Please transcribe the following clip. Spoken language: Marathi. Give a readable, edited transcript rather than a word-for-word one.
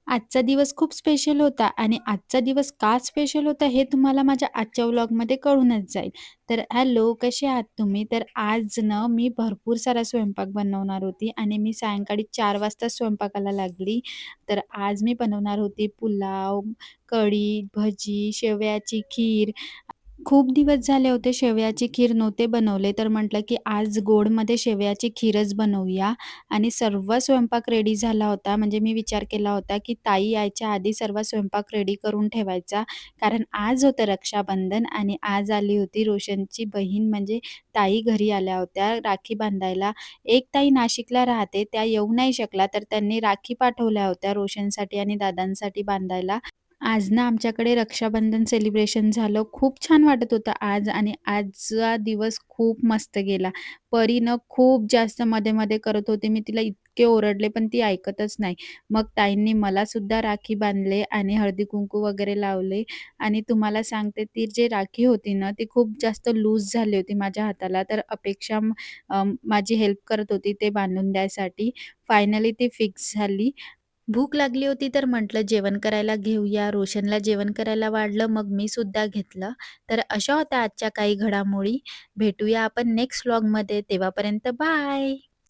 आजचा दिवस खूप स्पेशल होता आणि आजचा दिवस का स्पेशल होता हे तुम्हाला माझ्या आजच्या व्लॉगमध्ये कळूनच जाईल. तर हॅलो, कसे आहात तुम्ही? तर आज ना मी भरपूर सारा स्वयंपाक बनवणार होती आणि मी सायंकाळी 4 वाजता स्वयंपाकाला लागली. तर आज मी बनवणार होती पुलाव, कढी, भजी, शेवयाची खीर. खूप दिवस झाले होते शेवयाची खीर नव्हते बनवले, तर म्हटलं की आज गोडमध्ये शेवयाची खीरच बनवूया आणि सर्व स्वयंपाक रेडी झाला होता. म्हणजे मी विचार केला होता, की ताई यायच्या आधी सर्व स्वयंपाक रेडी करून ठेवायचा. कारण आज होतं रक्षाबंधन आणि आज आली होती रोशनची बहीण म्हणजे ताई घरी आल्या होत्या राखी बांधायला. एक ताई नाशिकला राहते, त्या येऊ नाही शकल्या, तर त्यांनी राखी पाठवल्या होत्या रोशनसाठी आणि दादांसाठी बांधायला. आज ना आमच्याकडे रक्षाबंधन सेलिब्रेशन झालं. खूप छान वाटत होतं आज आणि आजचा दिवस खूप मस्त गेला. परी ना खूप जास्त मध्ये-मध्ये करत होती. मी तिला इतके ओरडले, पण ती ऐकतच नाही. मग ताईंनी मला सुद्धा राखी बांधले आणि हळदी-कुंकू वगैरे लावले आणि तुम्हाला सांगते ती जी राखी होती ना, ती खूप जास्त लूज झाली होती माझ्या हाताला. तर माझी हेल्प करत होती ते बांधून द्यायसाठी. फायनली ती फिक्स झाली. भूक लागली होती तर म्हटलं जेवण करायला घेऊया. रोशनला जेवण करायला वाढलं, मग मी सुद्धा घेतलं. तर अशा होत्या आजच्या काही घडामोडी. भेटूया आपण नेक्स्ट व्लॉगमध्ये. तेव्हापर्यंत बाय.